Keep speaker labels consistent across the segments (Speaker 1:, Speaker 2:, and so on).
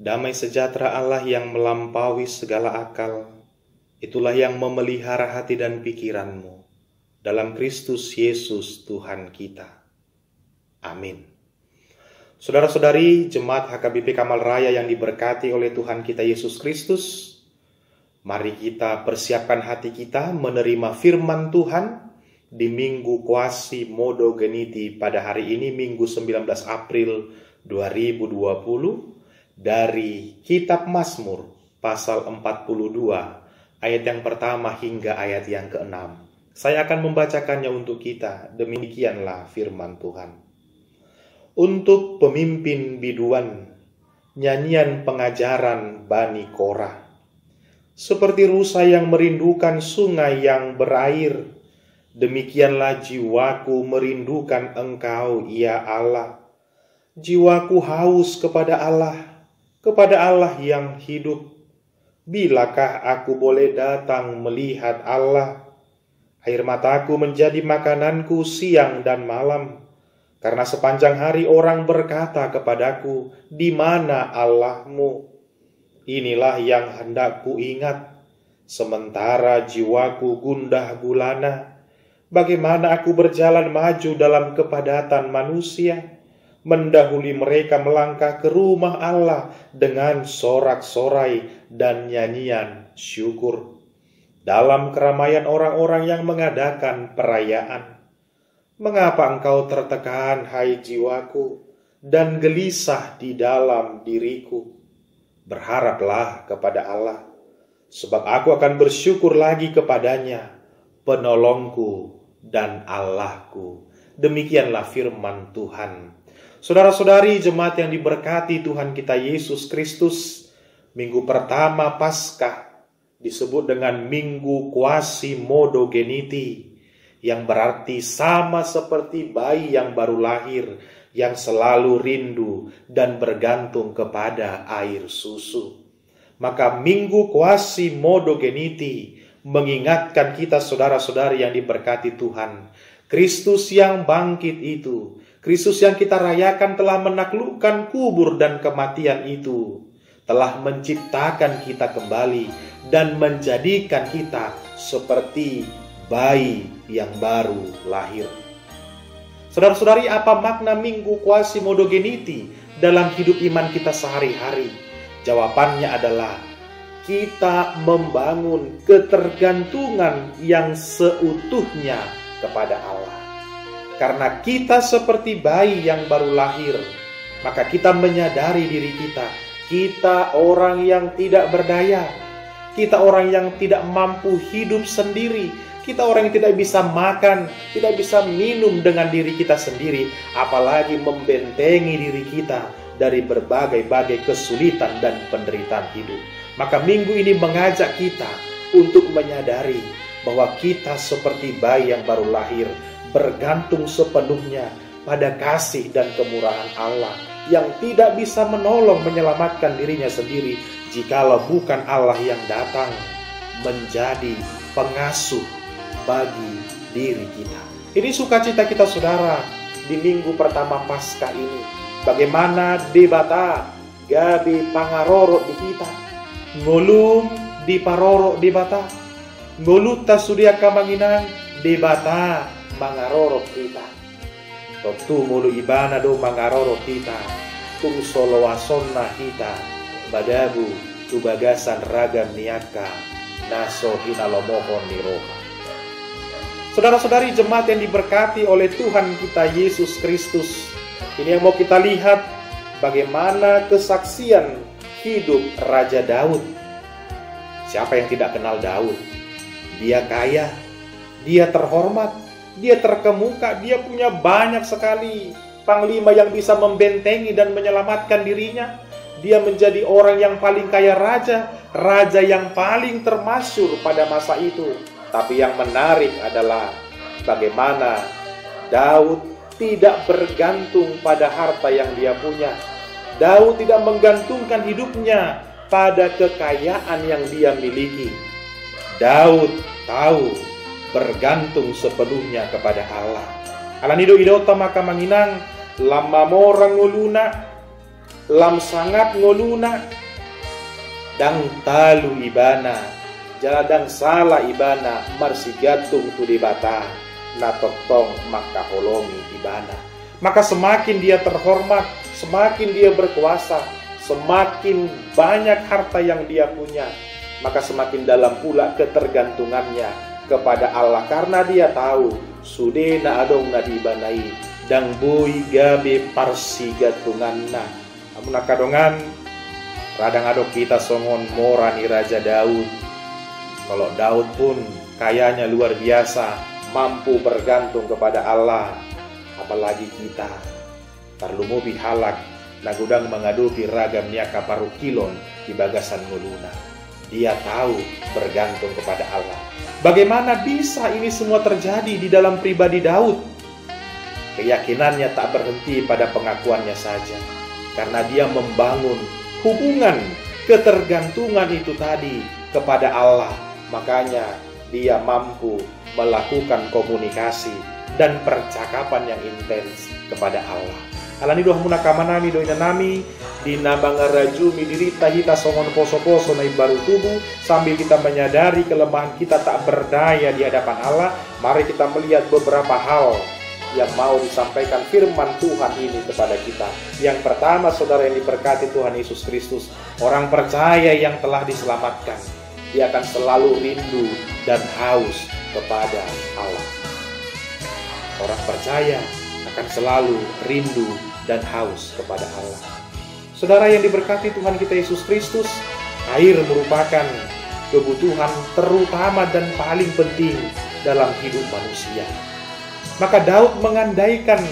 Speaker 1: Damai sejahtera Allah yang melampaui segala akal, itulah yang memelihara hati dan pikiranmu dalam Kristus Yesus Tuhan kita. Amin. Saudara-saudari Jemaat HKBP Kamal Raya yang diberkati oleh Tuhan kita Yesus Kristus, mari kita persiapkan hati kita menerima firman Tuhan di Minggu Quasimodo Geniti pada hari ini, Minggu 19 April 2020, dari Kitab Mazmur pasal 42 ayat yang pertama hingga ayat yang ke-6. Saya akan membacakannya untuk kita. Demikianlah firman Tuhan. Untuk pemimpin biduan, nyanyian pengajaran Bani Korah. Seperti rusa yang merindukan sungai yang berair, demikianlah jiwaku merindukan Engkau, ya Allah. Jiwaku haus kepada Allah yang hidup. Bilakah aku boleh datang melihat Allah? Air mataku menjadi makananku siang dan malam, karena sepanjang hari orang berkata kepadaku, di mana Allahmu? Inilah yang hendak ku ingat, sementara jiwaku gundah gulana. Bagaimana aku berjalan maju dalam kepadatan manusia, mendahului mereka melangkah ke rumah Allah dengan sorak-sorai dan nyanyian syukur. Dalam keramaian orang-orang yang mengadakan perayaan. Mengapa engkau tertekan, hai jiwaku, dan gelisah di dalam diriku? Berharaplah kepada Allah, sebab aku akan bersyukur lagi kepadanya, penolongku dan Allahku. Demikianlah firman Tuhan. Saudara-saudari jemaat yang diberkati Tuhan kita Yesus Kristus, minggu pertama Paskah disebut dengan Minggu Quasimodo Geniti, yang berarti sama seperti bayi yang baru lahir, yang selalu rindu dan bergantung kepada air susu. Maka Minggu Quasimodo Geniti mengingatkan kita saudara-saudari yang diberkati Tuhan, Kristus yang bangkit itu, Kristus yang kita rayakan telah menaklukkan kubur dan kematian itu, telah menciptakan kita kembali dan menjadikan kita seperti bayi yang baru lahir. Saudara-saudari, apa makna Minggu Quasimodo Geniti dalam hidup iman kita sehari-hari? Jawabannya adalah kita membangun ketergantungan yang seutuhnya kepada Allah. Karena kita seperti bayi yang baru lahir, maka kita menyadari diri kita orang yang tidak berdaya, kita orang yang tidak mampu hidup sendiri, kita orang yang tidak bisa makan, tidak bisa minum dengan diri kita sendiri, apalagi membentengi diri kita dari berbagai-bagai kesulitan dan penderitaan hidup. Maka minggu ini mengajak kita untuk menyadari bahwa kita seperti bayi yang baru lahir, bergantung sepenuhnya pada kasih dan kemurahan Allah yang tidak bisa menolong menyelamatkan dirinya sendiri jikalau bukan Allah yang datang menjadi pengasuh bagi diri kita. Ini sukacita kita saudara di minggu pertama Paskah ini. Bagaimana debata gabi pangaroro di kita, ngolum di paroro debata, ngoluta sudia kamanginang debata mangaroro kita. Totu mulu ibana do mangaroro kita, tung solowasonna kita, badabu tubagasan ragam niaka, naso hinalomohon niroha. Saudara-saudari jemaat yang diberkati oleh Tuhan kita Yesus Kristus, ini yang mau kita lihat bagaimana kesaksian hidup Raja Daud. Siapa yang tidak kenal Daud? Dia kaya, dia terhormat, dia terkemuka, dia punya banyak sekali panglima yang bisa membentengi dan menyelamatkan dirinya. Dia menjadi orang yang paling kaya raja yang paling termasyhur pada masa itu. Tapi yang menarik adalah bagaimana Daud tidak bergantung pada harta yang dia punya. Daud tidak menggantungkan hidupnya pada kekayaan yang dia miliki. Daud tahu bergantung sepenuhnya kepada Allah. Alanido idota maka manginang lama morang nguluna lam sangat ngoluna, dang talu ibana, jaladang salah ibana, marsigatung tu dibata, natotong maka holomi ibana. Maka semakin dia terhormat, semakin dia berkuasa, semakin banyak harta yang dia punya, maka semakin dalam pula ketergantungannya kepada Allah, karena dia tahu sudena adong na dibanai dang boy gabe parsigatunganna. Amun kadongan radang adok kita songon morani Raja Daud. Kalau Daud pun kayanya luar biasa, mampu bergantung kepada Allah, apalagi kita perlu mobil halak nagudang mengadupi ragam niaka paru kilon di bagasan nguluna. Dia tahu bergantung kepada Allah. Bagaimana bisa ini semua terjadi di dalam pribadi Daud? Keyakinannya tak berhenti pada pengakuannya saja, karena dia membangun hubungan ketergantungan itu tadi kepada Allah. Makanya dia mampu melakukan komunikasi dan percakapan yang intens kepada Allah. Alani doh munakamanami doina nami di nabangarajumi dirita hita songon poso-poso na baru tubuh, sambil kita menyadari kelemahan kita tak berdaya di hadapan Allah. Mari kita melihat beberapa hal yang mau disampaikan firman Tuhan ini kepada kita. Yang pertama, saudara yang diberkati Tuhan Yesus Kristus, orang percaya yang telah diselamatkan, dia akan selalu rindu dan haus kepada Allah. Orang percaya akan selalu rindu dan haus kepada Allah. Saudara yang diberkati Tuhan kita Yesus Kristus, air merupakan kebutuhan terutama dan paling penting dalam hidup manusia. Maka Daud mengandaikan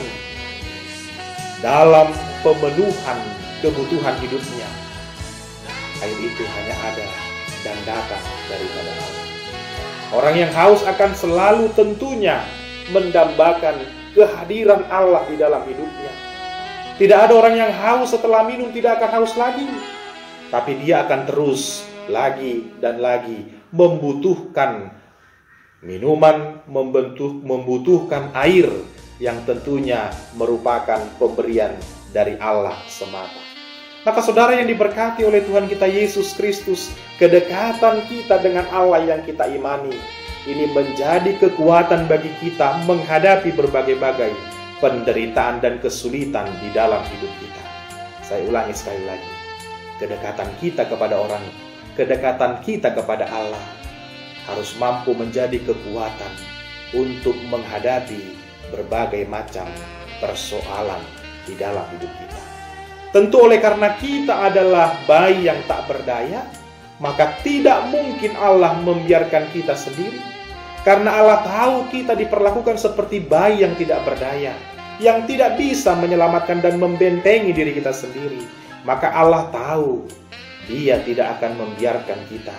Speaker 1: dalam pemenuhan kebutuhan hidupnya, air itu hanya ada dan datang daripada Allah. Orang yang haus akan selalu tentunya mendambakan kehadiran Allah di dalam hidupnya. Tidak ada orang yang haus setelah minum tidak akan haus lagi, tapi dia akan terus lagi dan lagi membutuhkan minuman, membutuhkan air yang tentunya merupakan pemberian dari Allah semata. Maka saudara yang diberkati oleh Tuhan kita Yesus Kristus, kedekatan kita dengan Allah yang kita imani, ini menjadi kekuatan bagi kita menghadapi berbagai-bagai penderitaan dan kesulitan di dalam hidup kita. Saya ulangi sekali lagi, kedekatan kita kepada orang, kedekatan kita kepada Allah harus mampu menjadi kekuatan untuk menghadapi berbagai macam persoalan di dalam hidup kita. Tentu oleh karena kita adalah bayi yang tak berdaya, maka tidak mungkin Allah membiarkan kita sendiri. Karena Allah tahu kita diperlakukan seperti bayi yang tidak berdaya, yang tidak bisa menyelamatkan dan membentengi diri kita sendiri. Maka Allah tahu Dia tidak akan membiarkan kita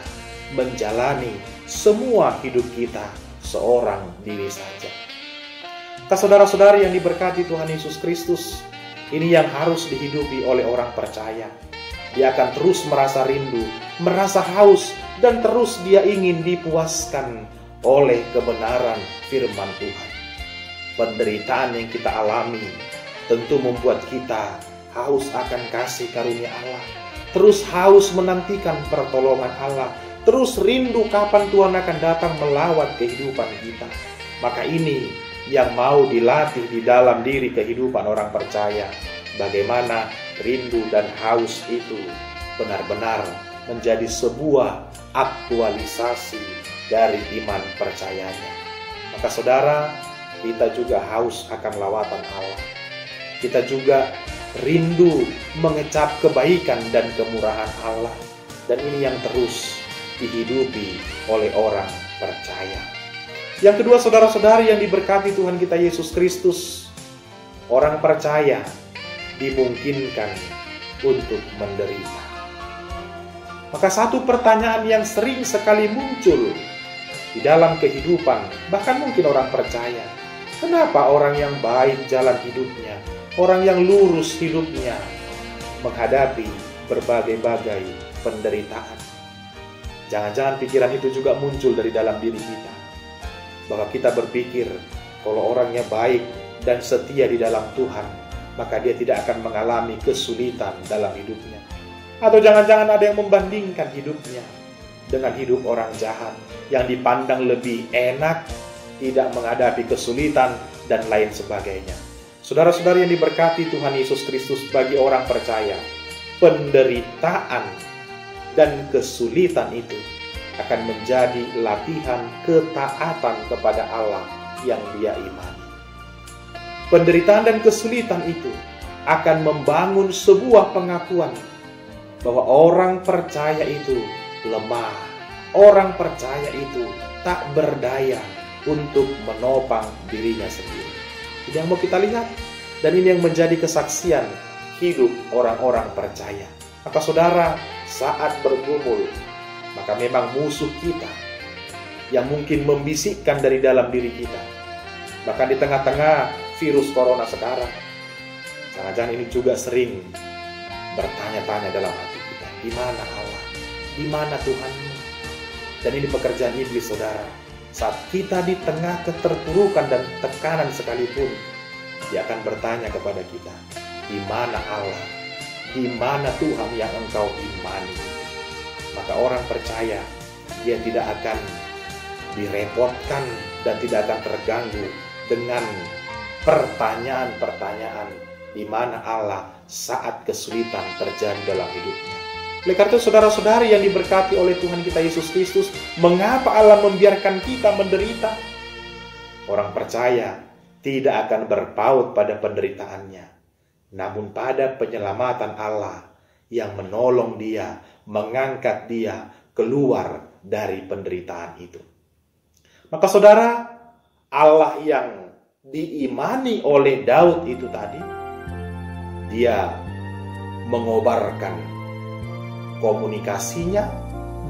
Speaker 1: menjalani semua hidup kita seorang diri saja. Saudara-saudari yang diberkati Tuhan Yesus Kristus, ini yang harus dihidupi oleh orang percaya. Dia akan terus merasa rindu, merasa haus, dan terus dia ingin dipuaskan oleh kebenaran firman Tuhan. Penderitaan yang kita alami tentu membuat kita haus akan kasih karunia Allah, terus haus menantikan pertolongan Allah, terus rindu kapan Tuhan akan datang melawat kehidupan kita. Maka ini yang mau dilatih di dalam diri kehidupan orang percaya, bagaimana rindu dan haus itu benar-benar menjadi sebuah aktualisasi dari iman percayanya. Maka saudara, kita juga haus akan lawatan Allah. Kita juga rindu mengecap kebaikan dan kemurahan Allah. Dan ini yang terus dihidupi oleh orang percaya. Yang kedua, saudara-saudari yang diberkati Tuhan kita Yesus Kristus, orang percaya dimungkinkan untuk menderita. Maka satu pertanyaan yang sering sekali muncul di dalam kehidupan, bahkan mungkin orang percaya, kenapa orang yang baik jalan hidupnya, orang yang lurus hidupnya, menghadapi berbagai-bagai penderitaan? Jangan-jangan pikiran itu juga muncul dari dalam diri kita, bahwa kita berpikir kalau orangnya baik dan setia di dalam Tuhan, maka dia tidak akan mengalami kesulitan dalam hidupnya. Atau jangan-jangan ada yang membandingkan hidupnya dengan hidup orang jahat yang dipandang lebih enak, tidak menghadapi kesulitan, dan lain sebagainya. Saudara-saudara yang diberkati Tuhan Yesus Kristus, bagi orang percaya, penderitaan dan kesulitan itu akan menjadi latihan ketaatan kepada Allah yang dia imani. Penderitaan dan kesulitan itu akan membangun sebuah pengakuan bahwa orang percaya itu lemah, orang percaya itu tak berdaya untuk menopang dirinya sendiri. Ini yang mau kita lihat, dan ini yang menjadi kesaksian hidup orang-orang percaya. Maka saudara, saat bergumul, maka memang musuh kita yang mungkin membisikkan dari dalam diri kita. Bahkan di tengah-tengah virus corona sekarang, jangan-jangan ini juga sering bertanya-tanya dalam hati kita, di mana Allah? Di mana Tuhanmu? Dan ini pekerjaan iblis, saudara. Saat kita di tengah keterpurukan dan tekanan sekalipun, dia akan bertanya kepada kita, di mana Allah? Di mana Tuhan yang engkau imani? Maka orang percaya, dia tidak akan direpotkan dan tidak akan terganggu dengan pertanyaan-pertanyaan di mana Allah saat kesulitan terjadi dalam hidupnya. Oleh karena itu, saudara-saudari yang diberkati oleh Tuhan kita Yesus Kristus, mengapa Allah membiarkan kita menderita? Orang percaya tidak akan berpaut pada penderitaannya, namun pada penyelamatan Allah yang menolong dia, mengangkat dia keluar dari penderitaan itu. Maka saudara, Allah yang diimani oleh Daud itu tadi, dia mengobarkan komunikasinya,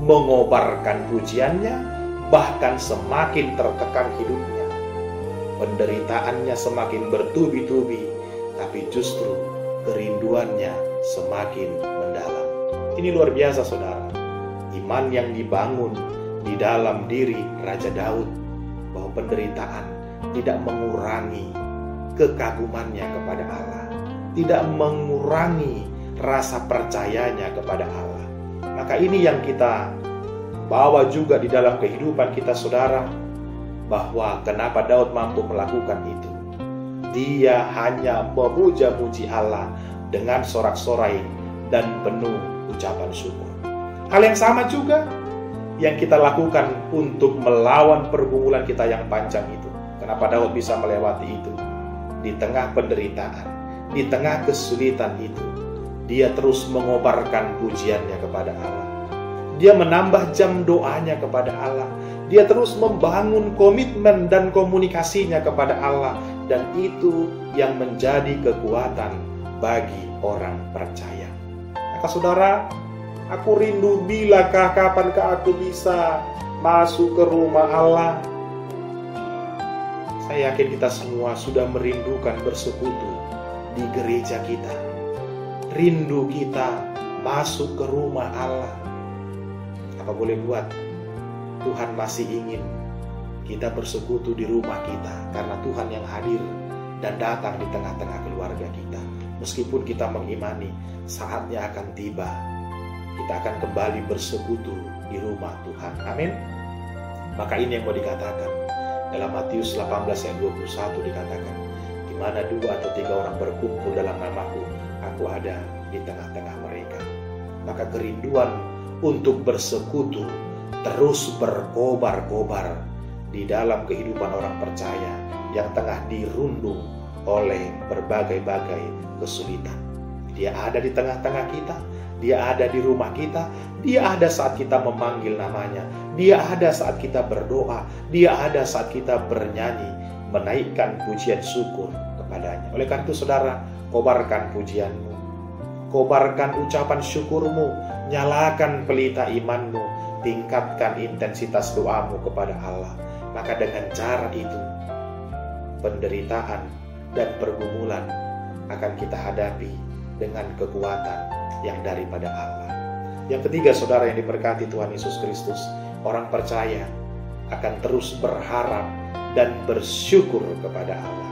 Speaker 1: mengobarkan pujiannya, bahkan semakin tertekan hidupnya. Penderitaannya semakin bertubi-tubi, tapi justru kerinduannya semakin mendalam. Ini luar biasa, saudara. Iman yang dibangun di dalam diri Raja Daud, bahwa penderitaan tidak mengurangi kekagumannya kepada Allah, tidak mengurangi rasa percayanya kepada Allah. Maka ini yang kita bawa juga di dalam kehidupan kita, saudara, bahwa kenapa Daud mampu melakukan itu. Dia hanya memuja-muji Allah dengan sorak-sorai dan penuh ucapan syukur. Hal yang sama juga yang kita lakukan untuk melawan pergumulan kita yang panjang itu. Kenapa Daud bisa melewati itu? Di tengah penderitaan, di tengah kesulitan itu, dia terus mengobarkan pujiannya kepada Allah. Dia menambah jam doanya kepada Allah. Dia terus membangun komitmen dan komunikasinya kepada Allah. Dan itu yang menjadi kekuatan bagi orang percaya. Maka saudara, aku rindu bilakah kapankah aku bisa masuk ke rumah Allah. Saya yakin kita semua sudah merindukan bersekutu di gereja kita. Rindu kita masuk ke rumah Allah. Apa boleh buat, Tuhan masih ingin kita bersekutu di rumah kita, karena Tuhan yang hadir dan datang di tengah-tengah keluarga kita. Meskipun kita mengimani saatnya akan tiba, kita akan kembali bersekutu di rumah Tuhan. Amin. Maka ini yang mau dikatakan dalam Matius 18 ayat 21, dikatakan, di mana 2 atau 3 orang berkumpul dalam namaku, aku ada di tengah-tengah mereka. Maka kerinduan untuk bersekutu terus berkobar-kobar di dalam kehidupan orang percaya yang tengah dirundung oleh berbagai-bagai kesulitan. Dia ada di tengah-tengah kita, dia ada di rumah kita, dia ada saat kita memanggil namanya, dia ada saat kita berdoa, dia ada saat kita bernyanyi, menaikkan pujian syukur kepadanya. Oleh karena itu, saudara, kobarkan pujianmu, kobarkan ucapan syukurmu, nyalakan pelita imanmu, tingkatkan intensitas doamu kepada Allah. Maka dengan cara itu, penderitaan dan pergumulan akan kita hadapi dengan kekuatan yang daripada Allah. Yang ketiga, saudara yang diberkati Tuhan Yesus Kristus, orang percaya akan terus berharap dan bersyukur kepada Allah.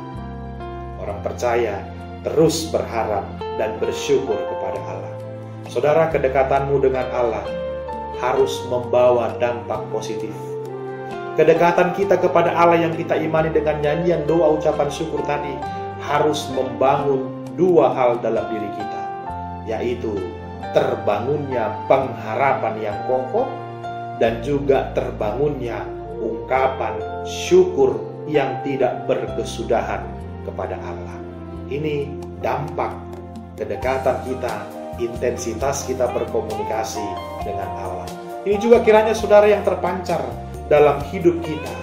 Speaker 1: Orang percaya terus berharap dan bersyukur kepada Allah. Saudara, kedekatanmu dengan Allah harus membawa dampak positif. Kedekatan kita kepada Allah yang kita imani dengan nyanyian doa ucapan syukur tadi harus membangun dua hal dalam diri kita, yaitu terbangunnya pengharapan yang kokoh dan juga terbangunnya ungkapan syukur yang tidak berkesudahan kepada Allah. Ini dampak kedekatan kita, intensitas kita berkomunikasi dengan Allah. Ini juga kiranya saudara yang terpancar dalam hidup kita,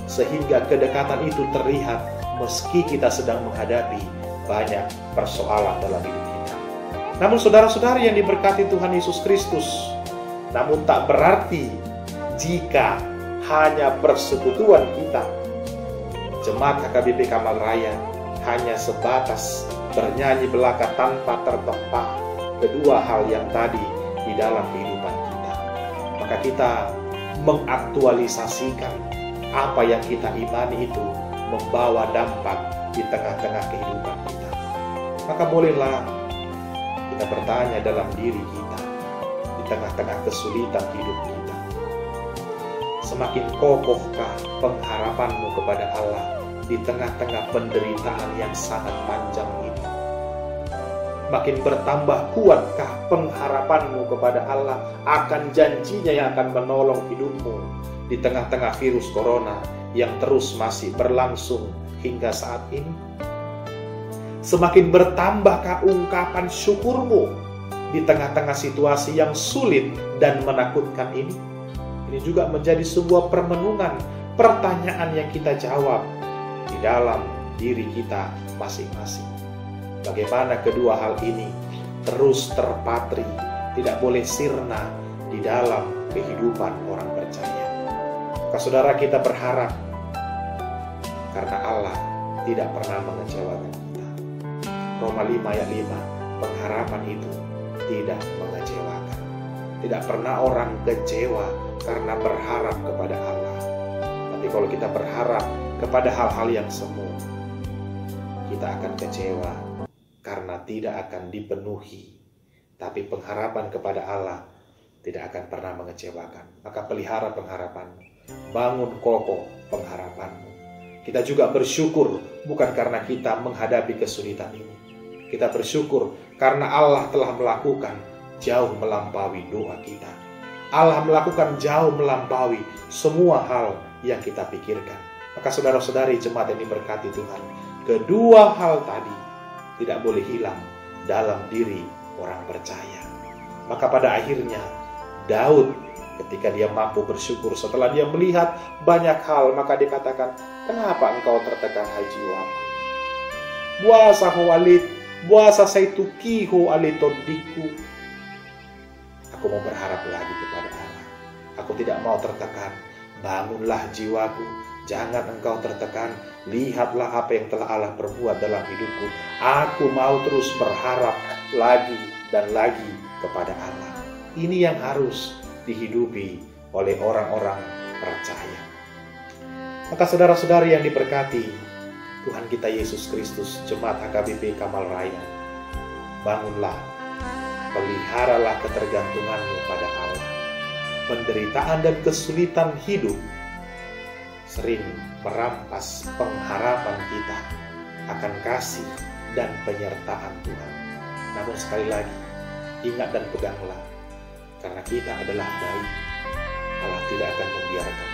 Speaker 1: sehingga kedekatan itu terlihat meski kita sedang menghadapi banyak persoalan dalam hidup kita. Namun saudara-saudari yang diberkati Tuhan Yesus Kristus, namun tak berarti jika hanya persekutuan kita, Jemaat HKBP Kamal Raya, hanya sebatas bernyanyi belaka tanpa tertempa kedua hal yang tadi di dalam kehidupan kita. Maka kita mengaktualisasikan apa yang kita imani itu membawa dampak di tengah-tengah kehidupan kita. Maka bolehlah kita bertanya dalam diri kita di tengah-tengah kesulitan hidup kita. Semakin kokohkah pengharapanmu kepada Allah di tengah-tengah penderitaan yang sangat panjang ini? Makin bertambah kuatkah pengharapanmu kepada Allah akan janjinya yang akan menolong hidupmu di tengah-tengah virus corona yang terus masih berlangsung hingga saat ini? Semakin bertambahkah ungkapan syukurmu di tengah-tengah situasi yang sulit dan menakutkan ini? Ini juga menjadi sebuah permenungan, pertanyaan yang kita jawab di dalam diri kita masing-masing. Bagaimana kedua hal ini terus terpatri, tidak boleh sirna di dalam kehidupan orang percaya. Maka saudara, kita berharap karena Allah tidak pernah mengecewakan kita. Roma 5 ayat 5, pengharapan itu tidak mengecewakan. Tidak pernah orang kecewa karena berharap kepada Allah. Tapi kalau kita berharap kepada hal-hal yang semu, kita akan kecewa karena tidak akan dipenuhi. Tapi pengharapan kepada Allah tidak akan pernah mengecewakan. Maka pelihara pengharapanmu, bangun kokoh pengharapanmu. Kita juga bersyukur bukan karena kita menghadapi kesulitan ini. Kita bersyukur karena Allah telah melakukan jauh melampaui doa kita. Allah melakukan jauh melampaui semua hal yang kita pikirkan. Maka saudara-saudari jemaat yang diberkati Tuhan, kedua hal tadi tidak boleh hilang dalam diri orang percaya. Maka pada akhirnya Daud ketika dia mampu bersyukur setelah dia melihat banyak hal, maka dia katakan, kenapa engkau tertekan hai jiwaku? Buasa ho alit, buasa saituki ho alitodiku. Aku mau berharap lagi kepada Allah. Aku tidak mau tertekan. Bangunlah jiwaku, jangan engkau tertekan. Lihatlah apa yang telah Allah perbuat dalam hidupku. Aku mau terus berharap lagi dan lagi kepada Allah. Ini yang harus dihidupi oleh orang-orang percaya. Maka saudara-saudari yang diberkati Tuhan kita Yesus Kristus, Jemaat HKBP Kamal Raya, bangunlah, peliharalah ketergantunganmu pada Allah. Penderitaan dan kesulitan hidup sering merampas pengharapan kita akan kasih dan penyertaan Tuhan. Namun sekali lagi, ingat dan peganglah, karena kita adalah baik, Allah tidak akan membiarkan.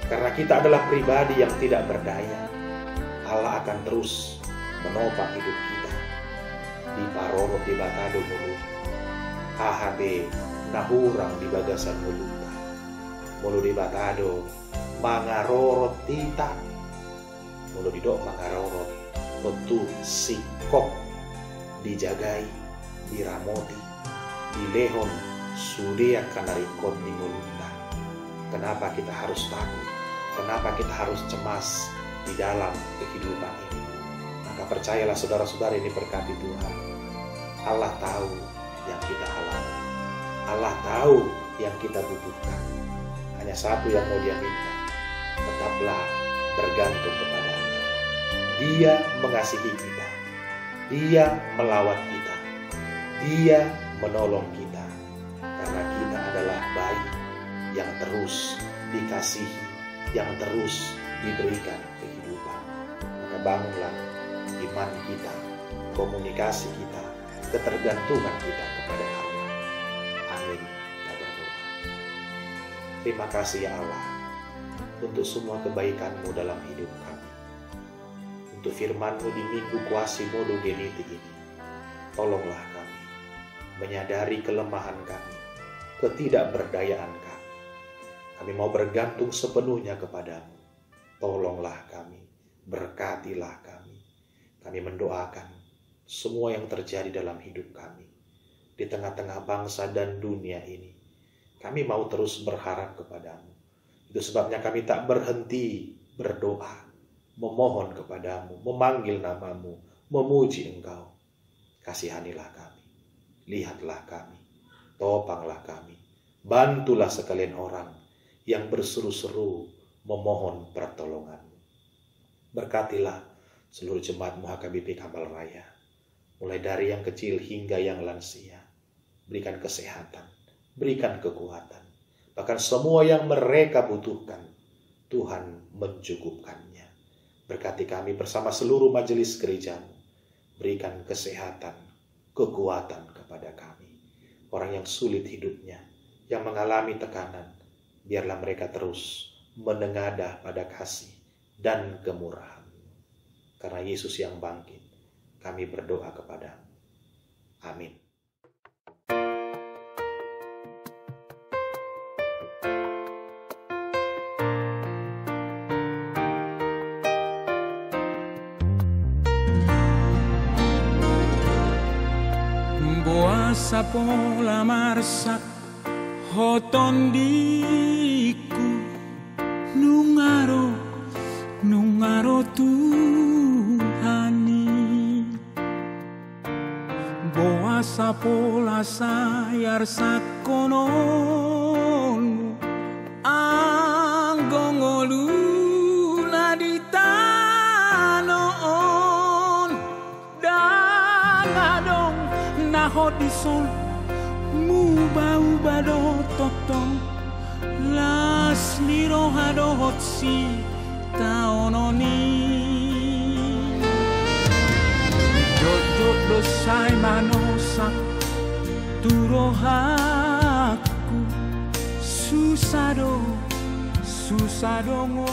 Speaker 1: Karena kita adalah pribadi yang tidak berdaya, Allah akan terus menopang hidup kita. Di parorot di batado mulut, HHB nahurang di bagasan mulutnya, mulu di batado mangarorot tita, mulu di dok mangarorot betu sikok dijagai, diramoti, dilehon sudia kanarikot di mulutnya. Kenapa kita harus takut? Kenapa kita harus cemas di dalam kehidupan ini? Maka percayalah saudara-saudara ini berkati Tuhan. Allah tahu yang kita alami. Allah tahu yang kita butuhkan. Hanya satu yang mau Dia minta. Tetaplah bergantung kepadanya. Dia mengasihi kita. Dia melawat kita, Dia menolong kita, karena kita adalah bayi yang terus dikasihi, yang terus diberikan kehidupan. Maka bangunlah iman kita, komunikasi kita, ketergantungan kita kepada Allah. Amin. Kita berdoa. Terima kasih ya Allah untuk semua kebaikan-Mu dalam hidup kami. Untuk firman-Mu di minggu kuasi Modo Geniti ini. Tolonglah kami menyadari kelemahan kami, ketidakberdayaan kami. Kami mau bergantung sepenuhnya kepada-Mu. Tolonglah kami, berkatilah kami. Kami mendoakan semua yang terjadi dalam hidup kami. Di tengah-tengah bangsa dan dunia ini, kami mau terus berharap kepada-Mu. Itu sebabnya kami tak berhenti berdoa, memohon kepada-Mu, memanggil nama-Mu, memuji Engkau. Kasihanilah kami, lihatlah kami, topanglah kami, bantulah sekalian orang yang berseru-seru memohon pertolongan-Mu. Berkatilah seluruh jemaat-Mu HKBP Kamal Raya, mulai dari yang kecil hingga yang lansia. Berikan kesehatan, berikan kekuatan, bahkan semua yang mereka butuhkan, Tuhan mencukupkannya. Berkati kami bersama seluruh majelis gereja-Mu. Berikan kesehatan, kekuatan kepada kami. Orang yang sulit hidupnya, yang mengalami tekanan, biarlah mereka terus menengadah pada kasih dan kemurahan. Karena Yesus yang bangkit, kami berdoa kepada-Mu. Amin.
Speaker 2: Boasa pola marsa hotondiku nungaro Tuhani. Boasa pola sayar sakonon anggongoluna di tanon dangadong nahodison muba-uba do totong las liroha do hotsi taononi jojo do sai manosa turohaku susado ngo